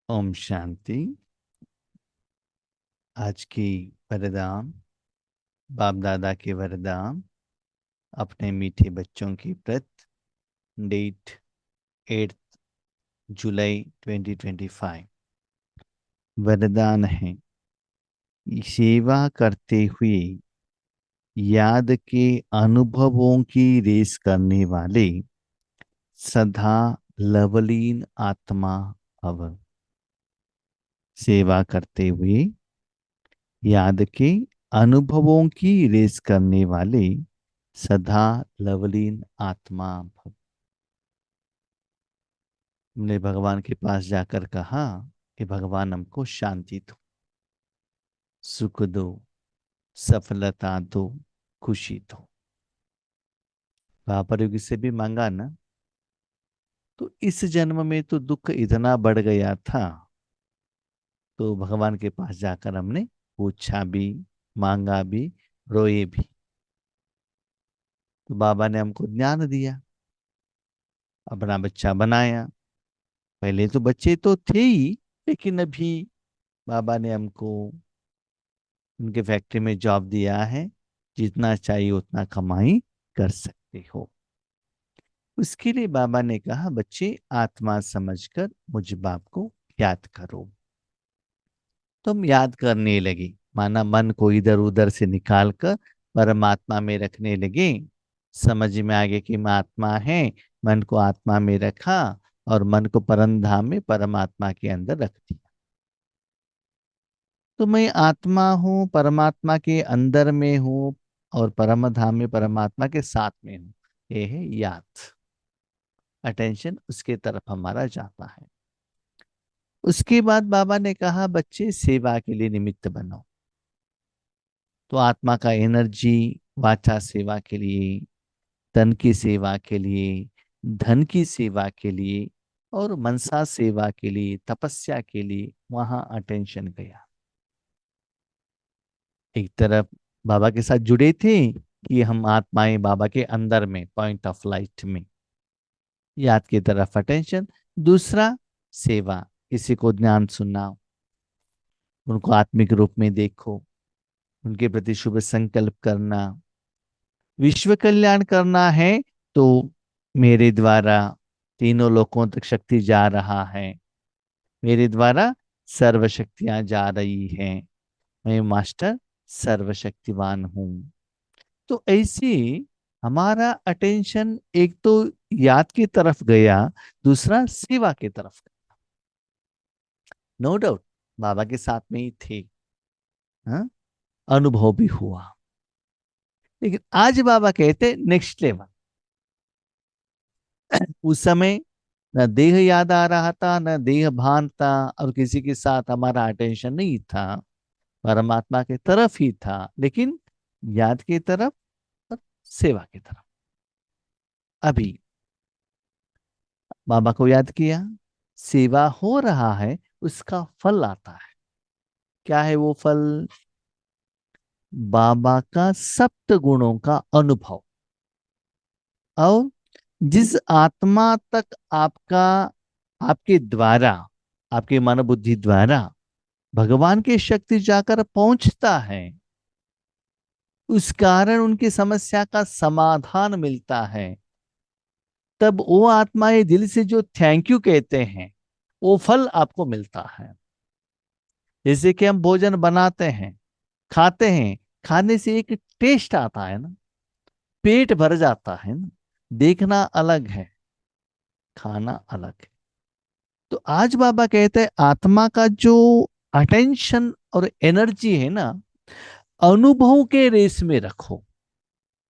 ओम शांति। आज की वरदान बाप दादा के वरदान अपने मीठे बच्चों की प्रत डेट 8 जुलाई 2025। वरदान है, सेवा करते हुए याद के अनुभवों की रेस करने वाले सदा लवलीन आत्मा भव। सेवा करते हुए याद के अनुभवों की रेस करने वाले सदा लवलीन आत्मा भव। हमने भगवान के पास जाकर कहा कि भगवान हमको शांति दो, सुख दो, सफलता दो, खुशी दो। द्वापर युग से भी मांगा ना, तो इस जन्म में तो दुख इतना बढ़ गया था, तो भगवान के पास जाकर हमने पूछा भी, मांगा भी, रोए भी। तो बाबा ने हमको ज्ञान दिया, अपना बच्चा बनाया। पहले तो बच्चे तो थे ही, लेकिन अभी बाबा ने हमको उनके फैक्ट्री में जॉब दिया है, जितना चाहिए उतना कमाई कर सकते हो। उसके लिए बाबा ने कहा, बच्चे आत्मा समझकर मुझ बाप को याद करो। तुम याद करने लगे, माना मन को इधर उधर से निकाल कर परमात्मा में रखने लगे। समझ में आ गया कि मैं आत्मा है, मन को आत्मा में रखा और मन को परमधाम में परमात्मा के अंदर रख दिया। तो मैं आत्मा हूँ, परमात्मा के अंदर में हूँ और परम धाम में परमात्मा के साथ में हूँ। ये है याद। अटेंशन उसके तरफ हमारा जाता है। उसके बाद बाबा ने कहा, बच्चे सेवा के लिए निमित्त बनो। तो आत्मा का एनर्जी वाचा सेवा के लिए, तन की सेवा के लिए, धन की सेवा के लिए और मनसा सेवा के लिए, तपस्या के लिए वहां अटेंशन गया। एक तरफ बाबा के साथ जुड़े थे कि हम आत्माएं बाबा के अंदर में, पॉइंट ऑफ लाइट में, याद की तरफ अटेंशन। दूसरा सेवा, किसी को ज्ञान सुनाओ, उनको आत्मिक रूप में देखो, उनके प्रति शुभ संकल्प करना। विश्व कल्याण करना है तो मेरे द्वारा तीनों लोकों तक शक्ति जा रहा है, मेरे द्वारा सर्व शक्तियां जा रही हैं, मैं मास्टर सर्वशक्तिवान हूं। तो ऐसे हमारा अटेंशन एक तो याद की तरफ गया, दूसरा सेवा की तरफ गया। नो डाउट बाबा के साथ में ही थे, हाँ? अनुभव भी हुआ। लेकिन आज बाबा कहते नेक्स्ट लेवल। उस समय न देह याद आ रहा था, न देह भान था, और किसी के साथ हमारा अटेंशन नहीं था, परमात्मा के तरफ ही था, लेकिन याद की तरफ और सेवा की तरफ। अभी बाबा को याद किया, सेवा हो रहा है, उसका फल आता है। क्या है वो फल? बाबा का सप्त गुणों का अनुभव। और जिस आत्मा तक आपका, आपके द्वारा, आपके मन बुद्धि द्वारा भगवान की शक्ति जाकर पहुंचता है, उस कारण उनकी समस्या का समाधान मिलता है। तब वो आत्माएं दिल से जो थैंक यू कहते हैं, वो फल आपको मिलता है। जैसे कि हम भोजन बनाते हैं, खाते हैं, खाने से एक टेस्ट आता है ना, पेट भर जाता है ना। देखना अलग है, खाना अलग है। तो आज बाबा कहते हैं, आत्मा का जो अटेंशन और एनर्जी है ना, अनुभव के रेस में रखो।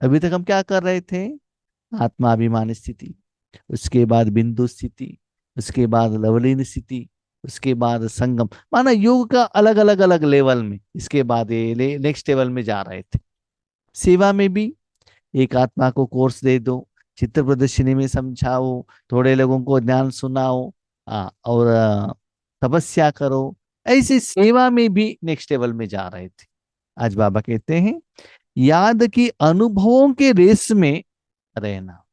अभी तक हम क्या कर रहे थे? आत्माभिमान स्थिति, उसके बाद बिंदु स्थिति, उसके बाद लवलीन स्थिति, उसके बाद संगम, माना योग का अलग अलग अलग लेवल में। इसके बाद ये नेक्स्ट लेवल में जा रहे थे। सेवा में भी एक आत्मा को कोर्स दे दो, चित्र प्रदर्शनी में समझाओ, थोड़े लोगों को ज्ञान सुनाओ, और तपस्या करो। ऐसे सेवा में भी नेक्स्ट लेवल में जा रहे थे। आज बाबा कहते हैं, याद की अनुभवों के रेस में रहना।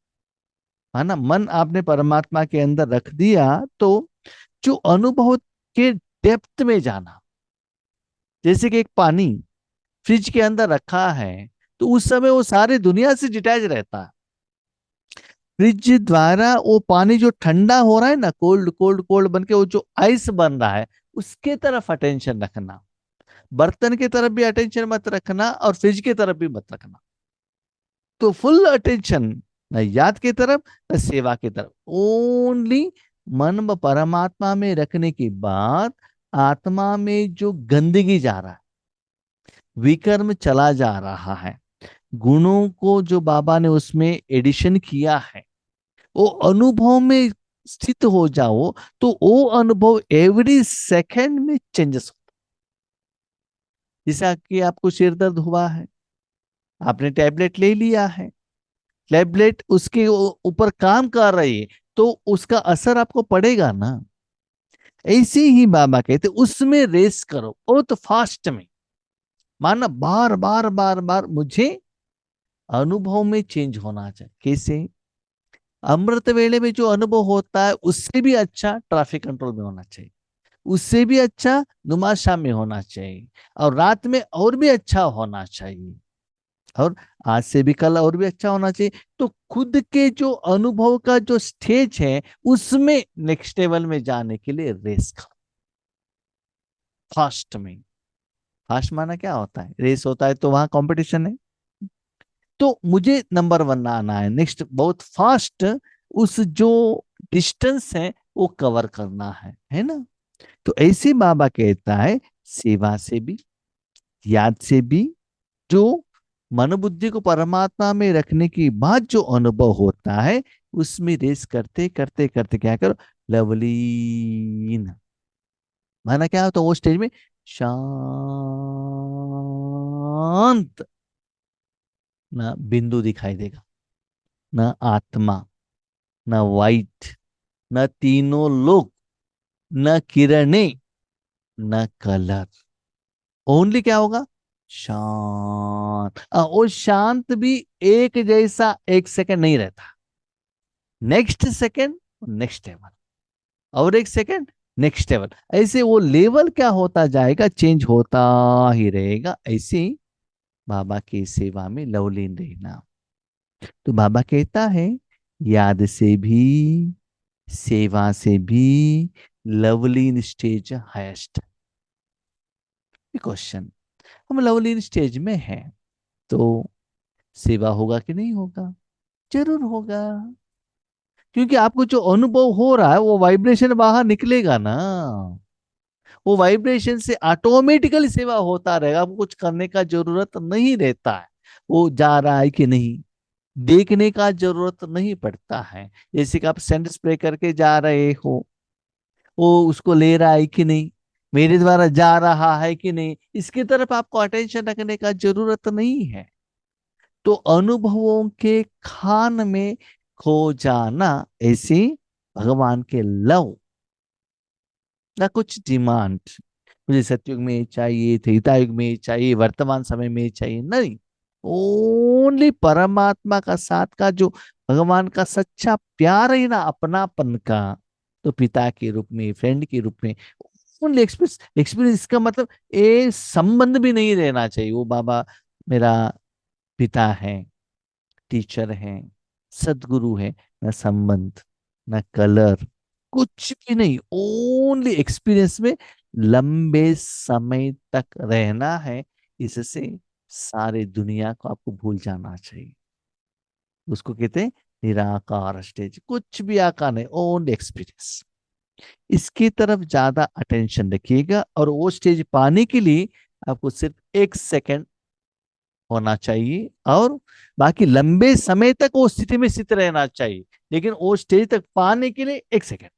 है ना, मन आपने परमात्मा के अंदर रख दिया, तो जो अनुभव के डेप्थ में जाना। जैसे कि एक पानी फ्रिज के अंदर रखा है, तो उस समय वो सारी दुनिया से डिटैच रहता है। फ्रिज द्वारा वो पानी जो ठंडा हो रहा है ना, कोल्ड कोल्ड कोल्ड बन के वो जो आइस बन रहा है, उसके तरफ अटेंशन रखना। बर्तन की तरफ भी अटेंशन मत रखना और फ्रिज की तरफ भी मत रखना। तो फुल अटेंशन, न याद की तरफ न सेवा की तरफ, ओनली मन परमात्मा में रखने के बाद आत्मा में जो गंदगी जा रहा है, विकर्म चला जा रहा है, गुणों को जो बाबा ने उसमें एडिशन किया है, वो अनुभव में स्थित हो जाओ, तो वो अनुभव एवरी सेकंड में चेंजेस होता है। जैसा कि आपको सिर दर्द हुआ है, आपने टैबलेट ले लिया है, टैबलेट उसके ऊपर काम कर रही है, तो उसका असर आपको पड़ेगा ना। ऐसे ही बाबा कहते उसमें रेस करो बहुत फास्ट में, माना बार बार बार बार मुझे अनुभव में चेंज होना चाहिए। कैसे? अमृत वेले में जो अनुभव होता है उससे भी अच्छा ट्रैफिक कंट्रोल में होना चाहिए, उससे भी अच्छा नुमाशा में होना चाहिए, और रात में और भी अच्छा होना चाहिए, और आज से भी कल और भी अच्छा होना चाहिए। तो खुद के जो अनुभव का जो स्टेज है उसमें नेक्स्ट लेवल में जाने के लिए रेस करो फास्ट में। फास्ट माना क्या होता है? रेस होता है तो वहां कंपटीशन है। तो मुझे नंबर वन आना है, नेक्स्ट बहुत फास्ट उस जो डिस्टेंस है वो कवर करना है ना। तो ऐसे बाबा कहता है सेवा से भी, याद से भी, जो मन बुद्धि को परमात्मा में रखने की बाद जो अनुभव होता है उसमें रेस करते करते करते क्या करो, लवलीन। माना क्या होता है वो स्टेज में? शांत, ना बिंदु दिखाई देगा, ना आत्मा, ना वाइट, न तीनों लोग, न किरणें, न कलर। ओनली क्या होगा? शांत। वो शांत भी एक जैसा एक सेकंड नहीं रहता, नेक्स्ट सेकंड नेक्स्ट लेवल, और एक सेकंड नेक्स्ट लेवल, ऐसे वो लेवल क्या होता जाएगा, चेंज होता ही रहेगा। ऐसे ही बाबा की सेवा में लवलीन रहना। तो बाबा कहता है याद से भी, सेवा से भी लवलीन स्टेज हाईएस्ट। क्वेश्चन, हम लवलीन स्टेज में हैं तो सेवा होगा कि नहीं होगा? जरूर होगा, क्योंकि आपको जो अनुभव हो रहा है वो वाइब्रेशन बाहर निकलेगा ना। वो वाइब्रेशन से ऑटोमेटिकली सेवा होता रहेगा, आपको कुछ करने का जरूरत नहीं रहता है। वो जा रहा है कि नहीं देखने का जरूरत नहीं पड़ता है। जैसे कि आप सेंट स्प्रे करके जा रहे हो, वो उसको ले रहा है कि नहीं, मेरे द्वारा जा रहा है कि नहीं, इसकी तरफ आपको अटेंशन रखने का जरूरत नहीं है। तो अनुभवों के खान में खो जाना, ऐसे भगवान के लव, ना कुछ डिमांड मुझे सतयुग में चाहिए, त्रेता युग में चाहिए, वर्तमान समय में चाहिए, नहीं। ओनली परमात्मा का साथ का जो भगवान का सच्चा प्यार है ना, अपनापन का, तो पिता के रूप में, फ्रेंड के रूप में ओनली एक्सपीरियंस। एक्सपीरियंस इसका मतलब ये संबंध भी नहीं रहना चाहिए, वो बाबा मेरा पिता है, टीचर है, सदगुरु है, न संबंध, न कलर, कुछ भी नहीं, ओनली एक्सपीरियंस में लंबे समय तक रहना है। इससे सारे दुनिया को आपको भूल जाना चाहिए। उसको कहते हैं निराकार स्टेज, कुछ भी आकार नहीं, ओनली एक्सपीरियंस। इसकी तरफ ज्यादा अटेंशन रखिएगा, और वो स्टेज पाने के लिए आपको सिर्फ एक सेकंड होना चाहिए, और बाकी लंबे समय तक वो स्थिति में स्थित रहना चाहिए। लेकिन वो स्टेज तक पाने के लिए एक सेकंड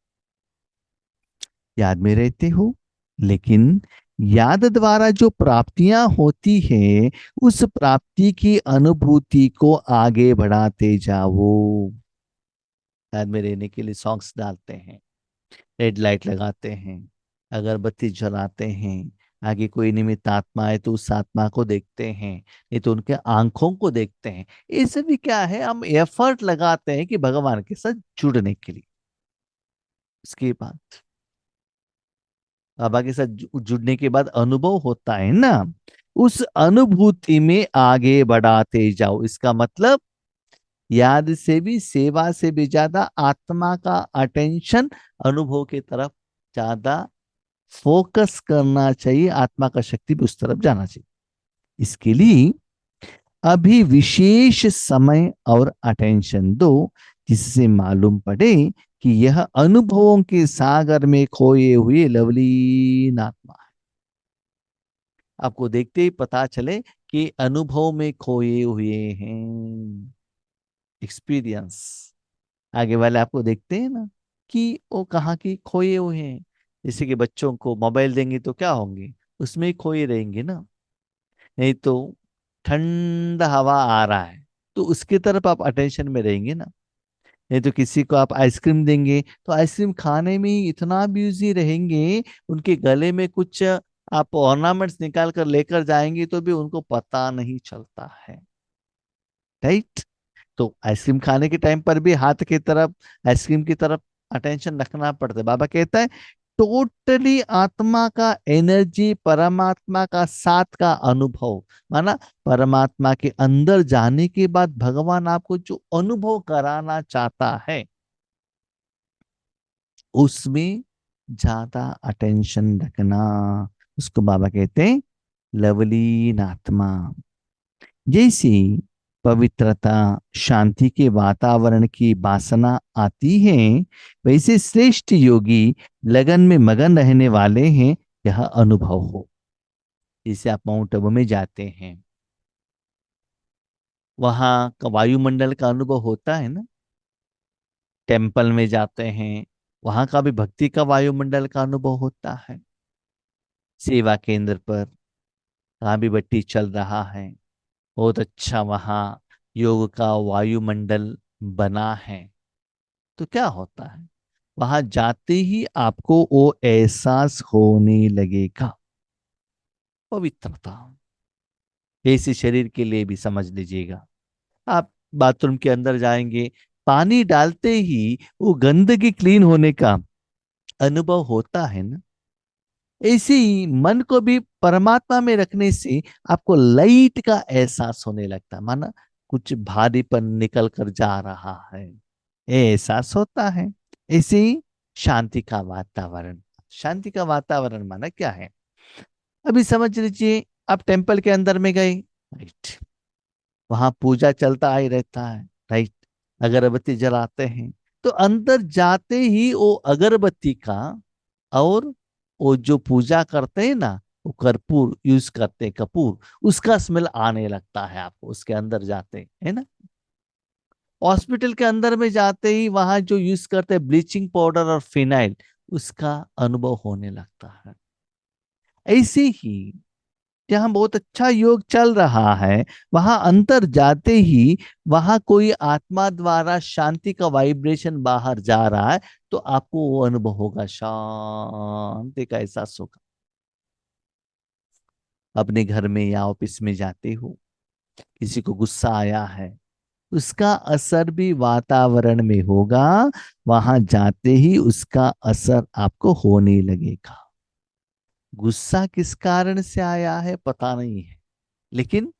याद में रहते हो। लेकिन याद द्वारा जो प्राप्तियां होती है, उस प्राप्ति की अनुभूति को आगे बढ़ाते जाओ। याद में रहने के लिए सॉन्ग्स डालते हैं, रेड लाइट लगाते हैं, अगरबत्ती जलाते हैं, आगे कोई निमित्त आत्मा है तो उस आत्मा को देखते हैं, नहीं तो उनके आंखों को देखते हैं। ये सभी क्या है, हम एफर्ट लगाते हैं कि भगवान के साथ जुड़ने के लिए। उसके बाद बाबा के साथ जुड़ने के बाद अनुभव होता है ना, उस अनुभूति में आगे बढ़ाते जाओ। इसका मतलब याद से भी, सेवा से भी ज्यादा आत्मा का अटेंशन अनुभव की तरफ ज्यादा फोकस करना चाहिए, आत्मा का शक्ति भी उस तरफ जाना चाहिए। इसके लिए अभी विशेष समय और अटेंशन दो, जिससे मालूम पड़े कि यह अनुभवों के सागर में खोए हुए लवलीन आत्मा है। आपको देखते ही पता चले कि अनुभव में खोए हुए हैं, एक्सपीरियंस। आगे वाले आपको देखते हैं ना कि वो कहाँ की खोए हुए हैं। जैसे कि बच्चों को मोबाइल देंगे तो क्या होंगे, उसमें ही खोए रहेंगे ना। नहीं तो ठंडा हवा आ रहा है तो उसकी तरफ आप अटेंशन में रहेंगे ना। नहीं तो किसी को आप आइसक्रीम देंगे तो आइसक्रीम खाने में ही इतना बिजी रहेंगे, उनके गले में कुछ आप ऑर्नामेंट्स निकाल कर लेकर जाएंगे तो भी उनको पता नहीं चलता है। राइट। तो आइसक्रीम खाने के टाइम पर भी हाथ की तरफ, आइसक्रीम की तरफ अटेंशन रखना पड़ता है। बाबा कहता है टोटली आत्मा का एनर्जी, परमात्मा का साथ का अनुभव, माना परमात्मा के अंदर जाने के बाद भगवान आपको जो अनुभव कराना चाहता है उसमें ज्यादा अटेंशन रखना, उसको बाबा कहते हैं लवलीन आत्मा। जैसे पवित्रता, शांति के वातावरण की वासना आती है, वैसे श्रेष्ठ योगी लगन में मगन रहने वाले हैं, यह अनुभव हो। जैसे आप माउंट आबू में जाते हैं, वहां का वायुमंडल का अनुभव होता है ना। टेम्पल में जाते हैं, वहां का भी भक्ति का वायुमंडल का अनुभव होता है। सेवा केंद्र पर कहाँ भी बत्ती चल रहा है, बहुत अच्छा वहाँ योग का वायुमंडल बना है। तो क्या होता है, वहां जाते ही आपको वो एहसास होने लगेगा पवित्रता। ऐसे शरीर के लिए भी समझ लीजिएगा। आप बाथरूम के अंदर जाएंगे, पानी डालते ही वो गंदगी क्लीन होने का अनुभव होता है ना। ऐसे ही मन को भी परमात्मा में रखने से आपको लाइट का एहसास होने लगता है, माना कुछ भारीपन निकल कर जा रहा है, ये एहसास होता है। ऐसे ही शांति का वातावरण, शांति का वातावरण माना क्या है, अभी समझ लीजिए आप टेम्पल के अंदर में गए, राइट, वहां पूजा चलता ही रहता है, राइट, अगरबत्ती जलाते हैं, तो अंदर जाते ही वो अगरबत्ती का और वो जो पूजा करते हैं ना, वो कर्पूर यूज करते हैं, कपूर, उसका स्मेल आने लगता है आपको उसके अंदर जाते है ना। हॉस्पिटल के अंदर में जाते ही वहां जो यूज करते हैं ब्लीचिंग पाउडर और फिनाइल, उसका अनुभव होने लगता है। ऐसे ही जहाँ बहुत अच्छा योग चल रहा है, वहां अंतर जाते ही वहां कोई आत्मा द्वारा शांति का वाइब्रेशन बाहर जा रहा है, तो आपको वो अनुभव होगा, शांति का एहसास होगा। अपने घर में या ऑफिस में जाते हो, किसी को गुस्सा आया है, उसका असर भी वातावरण में होगा, वहां जाते ही उसका असर आपको होने लगेगा। गुस्सा किस कारण से आया है पता नहीं है, लेकिन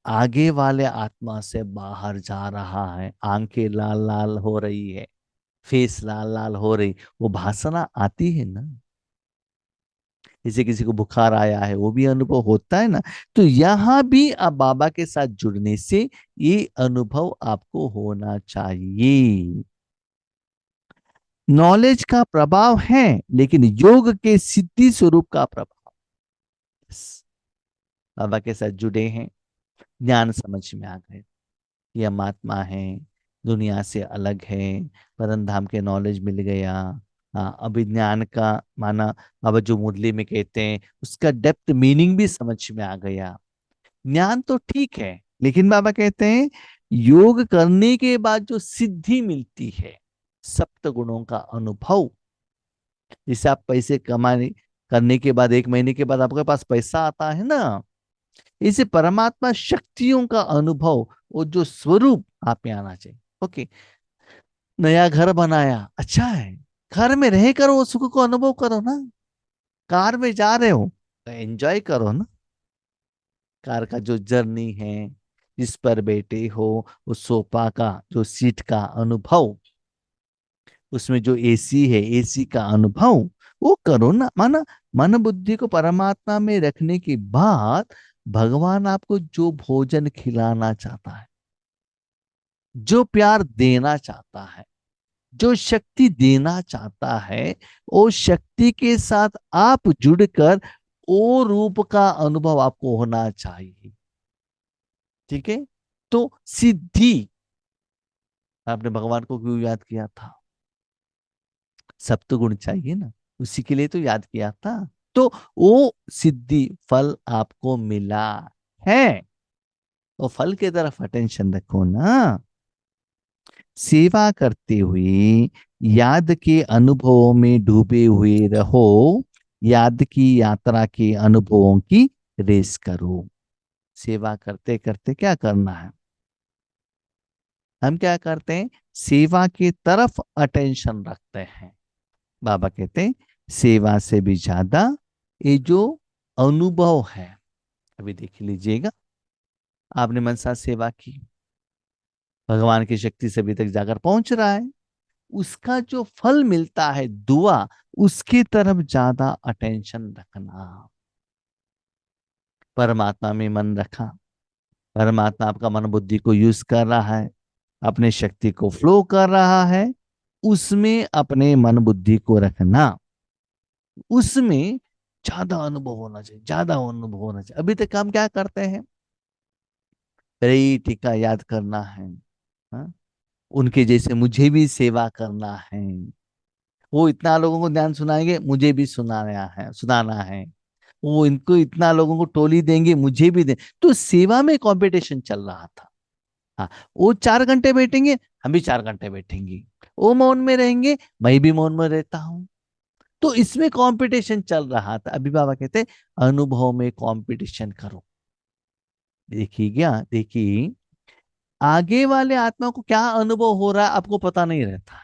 आगे वाले आत्मा से बाहर जा रहा है, आंखें लाल लाल हो रही है, फेस लाल लाल हो रही, वो भासना आती है ना। जैसे किसी को बुखार आया है, वो भी अनुभव होता है ना। तो यहां भी आप बाबा के साथ जुड़ने से ये अनुभव आपको होना चाहिए। नॉलेज का प्रभाव है, लेकिन योग के सिद्धि स्वरूप का प्रभाव। Yes, बाबा के साथ जुड़े हैं, ज्ञान समझ में आ गए, ये हम आत्मा है, दुनिया से अलग है, परम धाम के नॉलेज मिल गया। हाँ, अभी ज्ञान का माना, अब जो मुरली में कहते हैं उसका डेप्थ मीनिंग भी समझ में आ गया। ज्ञान तो ठीक है, लेकिन बाबा कहते हैं योग करने के बाद जो सिद्धि मिलती है, सप्त गुणों का अनुभव, जिसे आप पैसे कमाने करने के बाद 1 महीने के बाद आपके पास पैसा आता है ना, इसे परमात्मा शक्तियों का अनुभव, वो जो स्वरूप आप में आना चाहिए। ओके, नया घर बनाया, अच्छा है, घर में रहकर वो सुख को अनुभव करो ना। कार में जा रहे हो तो एंजॉय करो ना, कार का जो जर्नी है, जिस पर बैठे हो, उस सोफा का जो सीट का अनुभव, उसमें जो एसी है एसी का अनुभव, वो करो ना। माना मन बुद्धि को परमात्मा में रखने के बाद भगवान आपको जो भोजन खिलाना चाहता है, जो प्यार देना चाहता है, जो शक्ति देना चाहता है, वो शक्ति के साथ आप जुड़कर वो रूप का अनुभव आपको होना चाहिए। ठीक है। तो सिद्धि, आपने भगवान को क्यों याद किया था? सप्तगुण चाहिए ना, उसी के लिए तो याद किया था। तो वो सिद्धि फल आपको मिला है, तो फल की तरफ अटेंशन रखो ना। सेवा करते हुए याद के अनुभवों में डूबे हुए रहो, याद की यात्रा के अनुभवों की रेस करो। सेवा करते करते क्या करना है, हम क्या करते हैं, सेवा की तरफ अटेंशन रखते हैं। बाबा कहते हैं सेवा से भी ज्यादा ये जो अनुभव है, अभी देख लीजिएगा, आपने मन साथ सेवा की, भगवान की शक्ति से अभी तक जाकर पहुंच रहा है, उसका जो फल मिलता है दुआ, उसकी तरफ ज्यादा अटेंशन रखना। परमात्मा में मन रखा, परमात्मा आपका मन बुद्धि को यूज कर रहा है, अपने शक्ति को फ्लो कर रहा है, उसमें अपने मन बुद्धि को रखना, उसमें ज्यादा अनुभव होना चाहिए, ज्यादा अनुभव होना चाहिए। अभी तक हम क्या करते हैं, टीका याद करना है, हाँ? उनके जैसे मुझे भी सेवा करना है, वो इतना लोगों को ध्यान सुनाएंगे, मुझे भी सुनाना है, वो इनको इतना लोगों को टोली देंगे, मुझे भी दे। तो सेवा में कंपटीशन चल रहा था। हाँ, वो 4 घंटे बैठेंगे, हम भी 4 घंटे बैठेंगे, वो मौन में रहेंगे, मैं भी मौन में रहता हूं। तो इसमें कंपटीशन चल रहा था। अभी बाबा कहते अनुभव में कंपटीशन करो। देखिए क्या, देखिए आगे वाले आत्मा को क्या अनुभव हो रहा है आपको पता नहीं रहता,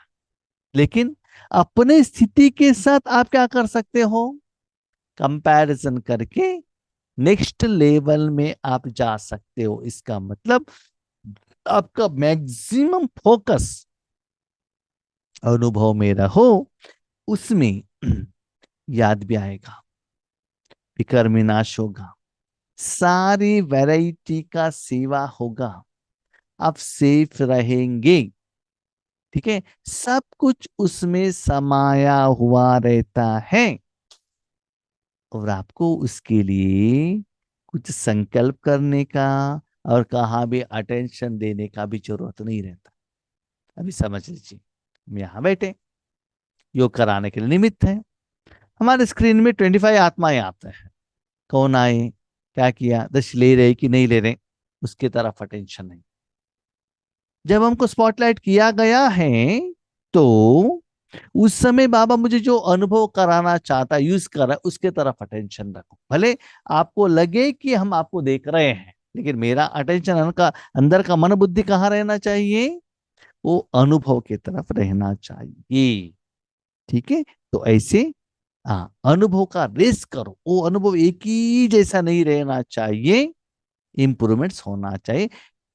लेकिन अपने स्थिति के साथ आप क्या कर सकते हो, कंपैरिजन करके नेक्स्ट लेवल में आप जा सकते हो। इसका मतलब आपका मैक्सिमम फोकस अनुभव में रहो, उसमें याद भी आएगा, फिकर में नाश होगा, सारी वैरायटी का सेवा होगा, आप सेफ रहेंगे। ठीक है, सब कुछ उसमें समाया हुआ रहता है, और आपको उसके लिए कुछ संकल्प करने का और कहाँ भी अटेंशन देने का भी जरूरत नहीं रहता। अभी समझ लीजिए, हम यहाँ बैठे योग कराने के लिए निमित्त है, हमारे स्क्रीन में 25 आत्माएं आते हैं, कौन आए, क्या किया, दश ले रहे कि नहीं ले रहे, उसकी तरफ अटेंशन नहीं। जब हमको स्पॉटलाइट किया गया है, तो उस समय बाबा मुझे जो अनुभव कराना चाहता है, यूज कर रहा है, उसके तरफ अटेंशन रखो। भले आपको लगे कि हम आपको देख रहे हैं, लेकिन मेरा अटेंशन का अंदर का मन बुद्धि कहाँ रहना चाहिए, वो अनुभव की तरफ रहना चाहिए। ठीक है, तो ऐसे हाँ, अनुभव का रेस करो, वो अनुभव एक ही जैसा नहीं रहना चाहिए, इंप्रूवमेंट्स होना चाहिए।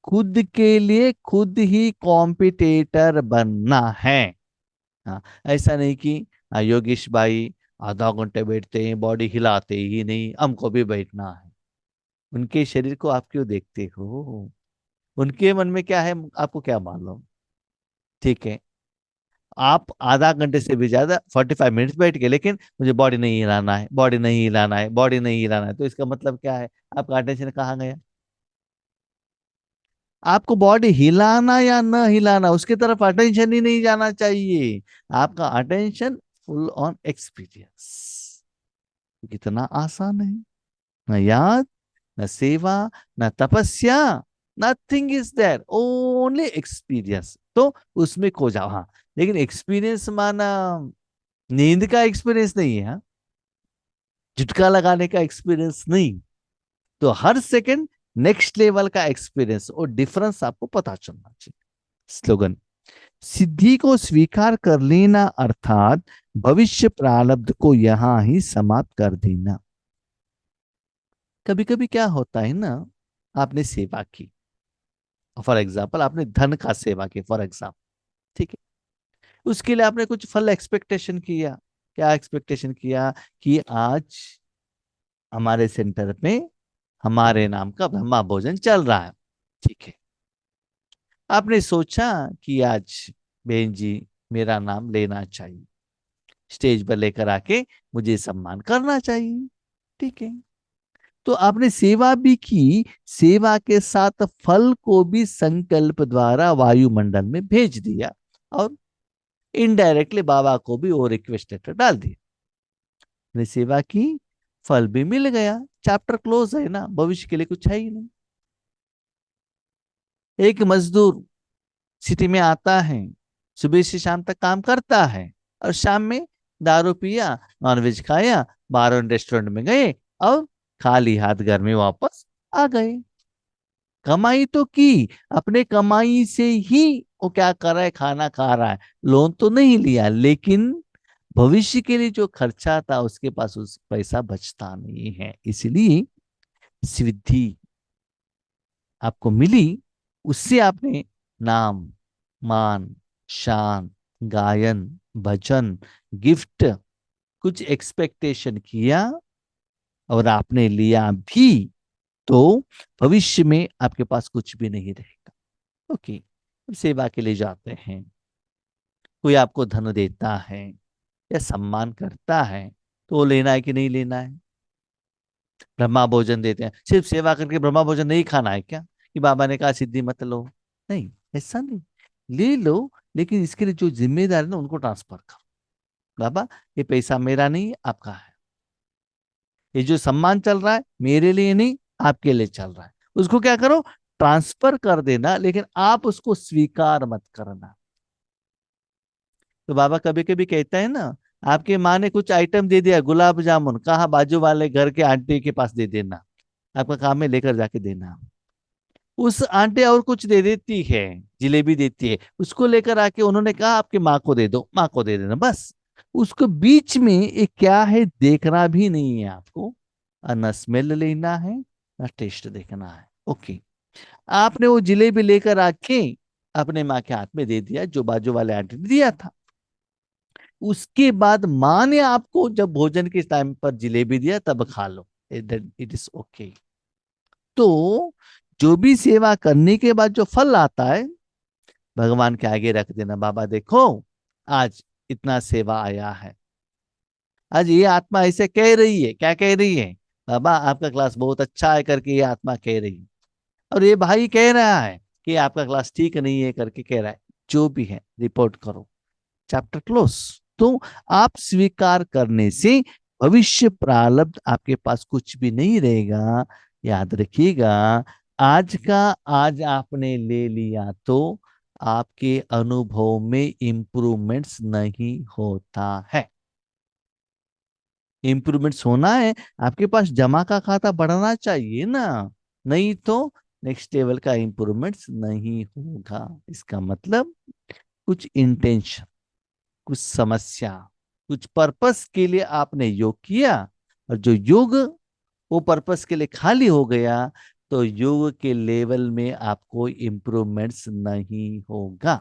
खुद के लिए खुद ही कॉम्पिटिटर बनना है। हाँ, ऐसा नहीं कि योगेश भाई आधा घंटे बैठते हैं, बॉडी हिलाते ही नहीं, हमको भी बैठना है। उनके शरीर को आप क्यों देखते हो, उनके मन में क्या है आपको क्या मालूम। ठीक है, आप आधा घंटे से भी ज्यादा 45 मिनट्स बैठ के, लेकिन मुझे बॉडी नहीं हिलाना है, बॉडी नहीं हिलाना है, बॉडी नहीं हिलाना है, तो इसका मतलब क्या है, आपका अटेंशन कहाँ गया? आपको बॉडी हिलाना या न हिलाना, उसकी तरफ अटेंशन ही नहीं जाना चाहिए। आपका अटेंशन फुल ऑन एक्सपीरियंस। कितना आसान है, न याद, न सेवा, न तपस्या, nothing is there, only experience. तो उसमें खो जाओ। हाँ, लेकिन एक्सपीरियंस माना नींद का एक्सपीरियंस नहीं है, हाँ? झटका लगाने का एक्सपीरियंस नहीं। तो हर सेकंड नेक्स्ट लेवल का एक्सपीरियंस और डिफरेंस आपको पता चलना चाहिए। स्लोगन, सिद्धि को स्वीकार कर लेना अर्थात भविष्य प्रारब्ध को यहां ही समाप्त कर देना। कभी कभी क्या होता है ना, आपने सेवा की, फॉर एग्जाम्पल आपने धन का सेवा की फॉर एग्जाम्पल, ठीक है, उसके लिए आपने कुछ फल एक्सपेक्टेशन किया। क्या एक्सपेक्टेशन किया? कि आज हमारे सेंटर पे हमारे नाम का ब्रह्मा भोजन चल रहा है, ठीक है। आपने सोचा कि आज बहन जी मेरा नाम लेना चाहिए, स्टेज पर लेकर आके मुझे सम्मान करना चाहिए, ठीक है। तो आपने सेवा भी की, सेवा के साथ फल को भी संकल्प द्वारा वायुमंडल में भेज दिया, और इनडायरेक्टली बाबा को भी वो रिक्वेस्ट लेटर डाल दिया। आपने सेवा की, फल भी मिल गया, चैप्टर क्लोज है ना, भविष्य के लिए कुछ है ही नहीं। एक मजदूर सिटी में आता है, सुबह से शाम तक काम करता है, और शाम में दारू पिया, नॉनवेज खाया, बाहर रेस्टोरेंट में गए, और खाली हाथ घर में वापस आ गए। कमाई तो की, अपने कमाई से ही वो क्या कर रहा है, खाना खा रहा है, लोन तो नहीं लिया, लेकिन भविष्य के लिए जो खर्चा था उसके पास उस पैसा बचता नहीं है। इसलिए सिद्धि आपको मिली, उससे आपने नाम, मान, शान, गायन, भजन, गिफ्ट, कुछ एक्सपेक्टेशन किया, और आपने लिया भी, तो भविष्य में आपके पास कुछ भी नहीं रहेगा। ओके, सेवा के लिए जाते हैं, कोई आपको धन देता है या सम्मान करता है, तो वो लेना है कि नहीं लेना है? ब्रह्मा भोजन देते हैं, सिर्फ सेवा करके ब्रह्मा भोजन नहीं खाना है क्या, कि बाबा ने कहा सिद्धि मत लो? नहीं, ऐसा नहीं, ले लो, लेकिन इसके लिए जो जिम्मेदार है ना उनको ट्रांसफर करो। बाबा ये पैसा मेरा नहीं आपका है, ये जो सम्मान चल रहा है मेरे लिए नहीं आपके लिए चल रहा है, उसको क्या करो, ट्रांसफर कर देना, लेकिन आप उसको स्वीकार मत करना। तो बाबा कभी कभी कहता है ना, आपके माँ ने कुछ आइटम दे दिया, गुलाब जामुन, कहा बाजू वाले घर के आंटी के पास दे देना, आपका काम है लेकर जाके देना। उस आंटी और कुछ दे देती है, जिलेबी देती है, उसको लेकर आके उन्होंने कहा आपकी माँ को दे दो, माँ को दे देना, बस। उसको बीच में एक क्या है देखना भी नहीं है आपको, न स्मेल लेना है, न टेस्ट देखना है। ओके, आपने वो जिलेबी लेकर आके अपने माँ के हाथ में दे दिया, जो बाजू वाले आंटी ने दिया था। उसके बाद माँ ने आपको जब भोजन के टाइम पर जिलेबी दिया, तब खा लो, इट इज ओके। तो जो भी सेवा करने के बाद जो फल आता है, भगवान के आगे रख देना, बाबा देखो आज इतना सेवा आया है, आज ये आत्मा ऐसे कह रही है, क्या कह रही है, बाबा आपका क्लास बहुत अच्छा है करके ये आत्मा कह रही है, और ये भाई कह रहा है कि आपका क्लास ठीक नहीं है करके कह रहा है, जो भी है रिपोर्ट करो, चैप्टर क्लोज। तो आप स्वीकार करने से भविष्य प्रारब्ध आपके पास कुछ भी नहीं रहेगा। याद रखिएगा, आज का आज आपने ले लिया तो आपके अनुभव में इंप्रूवमेंट्स नहीं होता है। इंप्रूवमेंट्स होना है, आपके पास जमा का खाता बढ़ना चाहिए ना, नहीं तो नेक्स्ट लेवल का इंप्रूवमेंट्स नहीं होगा। इसका मतलब कुछ इंटेंशन, कुछ समस्या, कुछ पर्पस के लिए आपने योग किया, और जो योग वो पर्पस के लिए खाली हो गया, तो योग के लेवल में आपको इम्प्रूवमेंट्स नहीं होगा।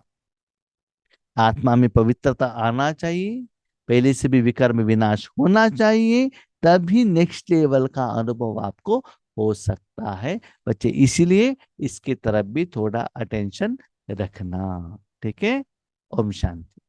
आत्मा में पवित्रता आना चाहिए, पहले से भी विकर्म विनाश होना चाहिए, तभी नेक्स्ट लेवल का अनुभव आपको हो सकता है बच्चे। इसीलिए इसकी तरफ भी थोड़ा अटेंशन रखना, ठीक है। ओम शांति।